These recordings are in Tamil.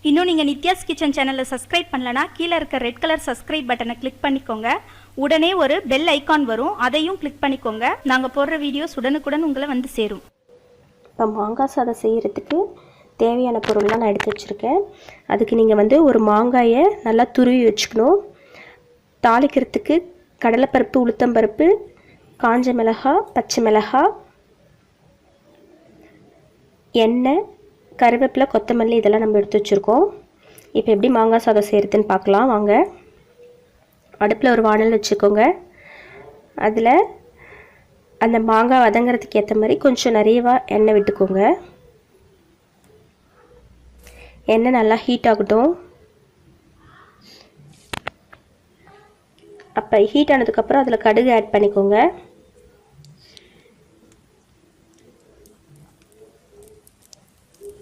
இன்னும் நீங்கள் நித்யாஸ் கிச்சன் சேனலை சப்ஸ்கிரைப் பண்ணலனா கீழே இருக்க ரெட் கலர் சப்ஸ்கிரைப் பட்டனை கிளிக் பண்ணிக்கோங்க. உடனே ஒரு பெல் ஐக்கான் வரும், அதையும் கிளிக் பண்ணிக்கோங்க. நாங்கள் போடுற வீடியோஸ் உடனுக்குடன் உங்களை வந்து சேரும். இப்போ மாங்காய் சாதம் செய்கிறதுக்கு தேவையான பொருள்லாம் நான் எடுத்து வச்சுருக்கேன். அதுக்கு நீங்கள் ஒரு மாங்காயை நல்லா துருவி வச்சுக்கணும். தாளிக்கிறதுக்கு கடலைப்பருப்பு, உளுத்தம்பருப்பு, காஞ்ச மிளகாய், பச்சை மிளகாய், எண்ணெய், கருவேப்பிலை, கொத்தமல்லி இதெல்லாம் நம்ம எடுத்து வச்சுருக்கோம். இப்போ எப்படி மாங்காய் சாதம் செய்கிறதுன்னு பார்க்கலாம் வாங்க. அடுப்பில் ஒரு வானல் வச்சுக்கோங்க. அதில் அந்த மாங்காய் வதங்கிறதுக்கு ஏற்ற மாதிரி கொஞ்சம் நிறையவா எண்ணெய் விட்டுக்கோங்க. எண்ணெய் நல்லா ஹீட் ஆகட்டும். அப்போ ஹீட் ஆனதுக்கப்புறம் அதில் கடுகு ஆட் பண்ணிக்கோங்க.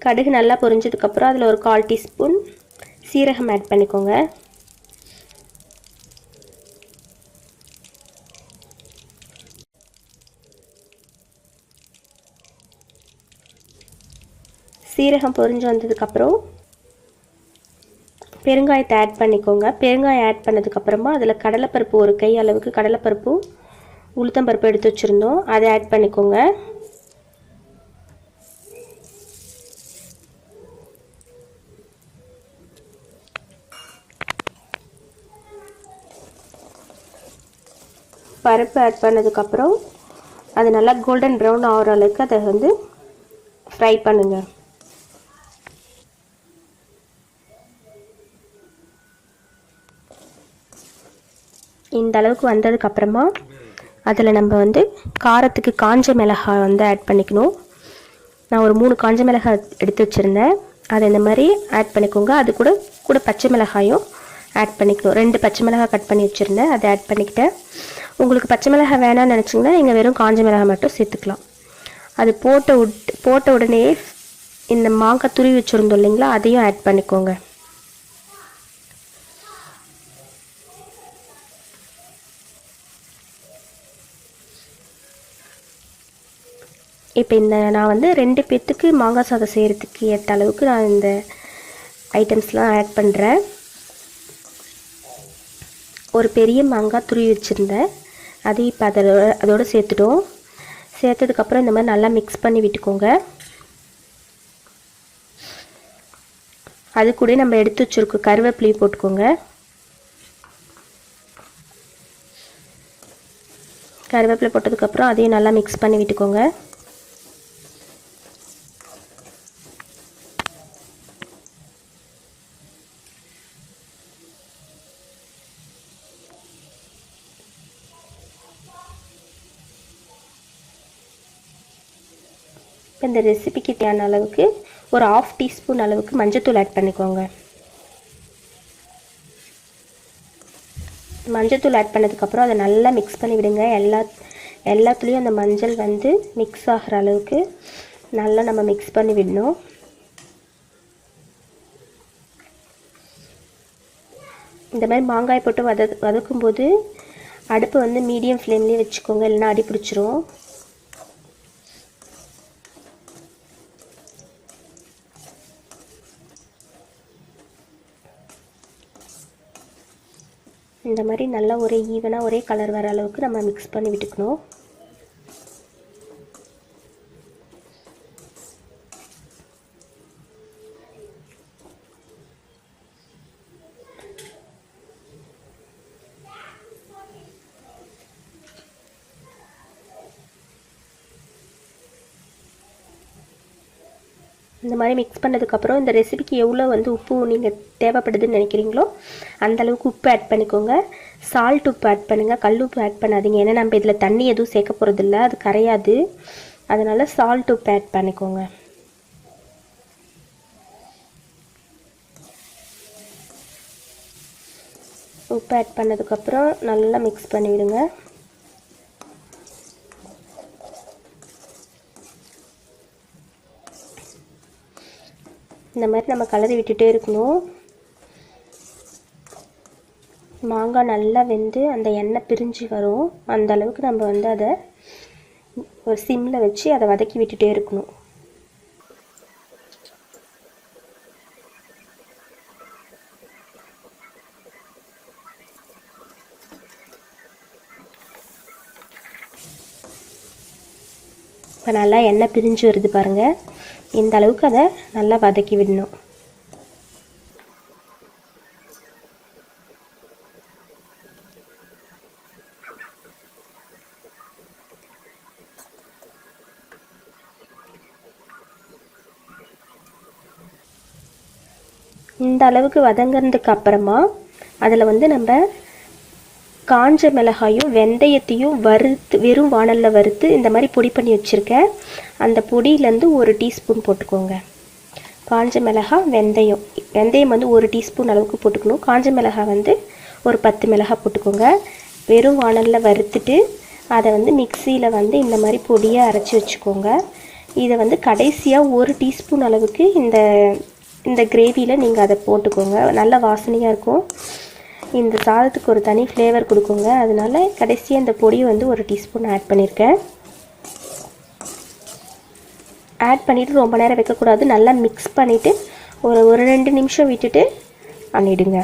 கடுகு நல்லா பொரிஞ்சதுக்கப்புறம் அதில் ஒரு 1/4 டீஸ்பூன் சீரகம் ஆட் பண்ணிக்கோங்க. சீரகம் பொரிஞ்சு வந்ததுக்கப்புறம் பெருங்காயத்தை ஆட் பண்ணிக்கோங்க. பெருங்காயம் ஆட் பண்ணதுக்கப்புறமா அதில் கடலைப்பருப்பு, ஒரு கை அளவுக்கு கடலைப்பருப்பு, உளுத்தம்பருப்பு எடுத்து வச்சுருந்தோம், அதை ஆட் பண்ணிக்கோங்க. பருப்பு ஆட் பண்ணதுக்கப்புறம் அது நல்லா கோல்டன் ப்ரௌன் ஆகிற அளவுக்கு அதை ஃப்ரை பண்ணுங்கள். இந்த அளவுக்கு வந்ததுக்கப்புறமா அதில் நம்ம காரத்துக்கு காஞ்ச மிளகாய் ஆட் பண்ணிக்கணும். நான் ஒரு 3 காஞ்ச மிளகாய் எடுத்து வச்சுருந்தேன், அதை இந்த மாதிரி ஆட் பண்ணிக்கோங்க. அது கூட பச்சை மிளகாயும் ஆட் பண்ணிக்கணும். 2 பச்சை மிளகாய் கட் பண்ணி வச்சுருந்தேன், அதை ஆட் பண்ணிக்கிட்டேன். உங்களுக்கு பச்சை மிளகாய் வேணான்னு நினச்சிங்கன்னா நீங்கள் வெறும் காஞ்ச மிளகாய் மட்டும் சேர்த்துக்கலாம். அது போட்ட உடனே இந்த மாங்காய் துருவி வச்சுருந்தோம் இல்லைங்களா, அதையும் ஆட் பண்ணிக்கோங்க. இப்போ நான் 2 பேர்த்துக்கு மாங்காய் சாதம் செய்கிறதுக்கு ஏற்ற அளவுக்கு நான் இந்த ஐட்டம்ஸ்லாம் ஆட் பண்ணுறேன். ஒரு பெரிய மாங்காய் துருவி வச்சுருந்தேன், அது இப்போ அதோடு சேர்த்துட்டோம். சேர்த்ததுக்கப்புறம் இந்த மாதிரி நல்லா மிக்ஸ் பண்ணி விட்டுக்கோங்க. அது கூட நம்ம எடுத்து வச்சுருக்க கருவேப்பிலையை போட்டுக்கோங்க. கருவேப்பிலை போட்டதுக்கப்புறம் அதையும் நல்லா மிக்ஸ் பண்ணி விட்டுக்கோங்க. இந்த ரெசிபிக்கு தேவையான அளவுக்கு ஒரு 1/2 டீஸ்பூன் அளவுக்கு மஞ்சத்தூள் ஆட் பண்ணிக்கோங்க. மஞ்சத்தூள் ஆட் பண்ணதுக்கப்புறம் அதை நல்லா மிக்ஸ் பண்ணி விடுங்க. எல்லாத்துலேயும் அந்த மஞ்சள் மிக்ஸ் ஆகிற அளவுக்கு நல்லா நம்ம மிக்ஸ் பண்ணி விடணும். இந்த மாதிரி மாங்காய் போட்டு வதக்கும்போது அடுப்பு மீடியம் ஃப்ளேம்லேயே வச்சுக்கோங்க, இல்லைன்னா அடி பிடிச்சிரும். இந்த மாதிரி நல்லா ஒரே ஈவனாக ஒரே கலர் வர அளவுக்கு நம்ம மிக்ஸ் பண்ணி விட்டுக்கணும். இந்த மாதிரி மிக்ஸ் பண்ணதுக்கப்புறம் இந்த ரெசிபிக்கு எவ்வளோ உப்பு நீங்கள் தேவைப்படுதுன்னு நினைக்கிறீங்களோ அந்தளவுக்கு உப்பு ஆட் பண்ணிக்கோங்க. சால்ட் உப்பு ஆட் பண்ணுங்கள், கல் உப்பு ஆட் பண்ணாதீங்க. ஏன்னா நம்ம இதில் தண்ணி எதுவும் சேர்க்க போகிறதில்ல, அது கரையாது. அதனால் சால்ட் உப்பு ஆட் பண்ணிக்கோங்க. உப்பு ஆட் பண்ணதுக்கப்புறம் நல்லா மிக்ஸ் பண்ணிவிடுங்க. இந்த மாதிரி நம்ம கலரி விட்டுட்டே இருக்கணும். மாங்காய் நல்லா வெந்து அந்த எண்ணெய் பிரிஞ்சு வரும். அந்த அளவுக்கு நம்ம அதை ஒரு சிம்மில் வச்சு அதை வதக்கி விட்டுட்டே இருக்கணும். இப்போ நல்லா எண்ணெய் பிரிஞ்சு வருது பாருங்கள். இந்த அளவுக்கு அதை நல்லா வதக்கி விடணும். இந்த அளவுக்கு வதங்கினதுக்கு அப்புறமா அதில் வந்து நம்ம காஞ்ச மிளகாயும் வெந்தயத்தையும் வறுத்து வெறும் வாணலில் வறுத்து இந்த மாதிரி பொடி பண்ணி வச்சுருக்கேன். அந்த பொடியிலேருந்து 1 டீஸ்பூன் போட்டுக்கோங்க. காஞ்ச மிளகாய் வெந்தயம் வந்து 1 டீஸ்பூன் அளவுக்கு போட்டுக்கணும். காஞ்ச மிளகாய் வந்து ஒரு 10 மிளகாய் போட்டுக்கோங்க. வெறும் வாணலில் வறுத்துட்டு அதை வந்து மிக்சியில் வந்து இந்த மாதிரி பொடியாக அரைச்சி வச்சுக்கோங்க. இதை வந்து கடைசியாக 1 டீஸ்பூன் அளவுக்கு இந்த கிரேவியில் நீங்கள் அதை போட்டுக்கோங்க. நல்ல வாசனையாக இருக்கும். இந்த சாதத்துக்கு ஒரு தனி ஃப்ளேவர் கொடுக்குங்க. அதனால கடைசியாக இந்த பொடியை வந்து 1 டீஸ்பூன் ஆட் பண்ணியிருக்கேன். ஆட் பண்ணிவிட்டு ரொம்ப நேரம் வைக்கக்கூடாது. நல்லா மிக்ஸ் பண்ணிவிட்டு ஒரு 2 நிமிஷம் விட்டுட்டு பண்ணிவிடுங்க.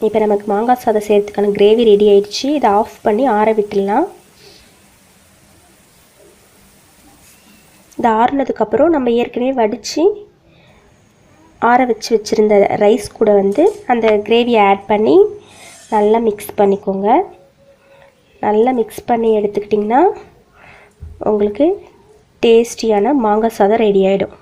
இப்போ நமக்கு மாங்காய் சாதம் செய்கிறதுக்கான கிரேவி ரெடி ஆயிடுச்சு. இதை ஆஃப் பண்ணி ஆற விட்டுடலாம். இது ஆறுனதுக்கப்புறம் நம்ம ஏற்கனவே வடித்து ஆற வச்சுருந்த ரைஸ் கூட வந்து அந்த கிரேவியை ஆட் பண்ணி நல்லா மிக்ஸ் பண்ணிக்கோங்க. நல்லா மிக்ஸ் பண்ணி எடுத்துக்கிட்டிங்கன்னா உங்களுக்கு டேஸ்டியான மாங்காய் சாதம் ரெடி ஆகிடும்.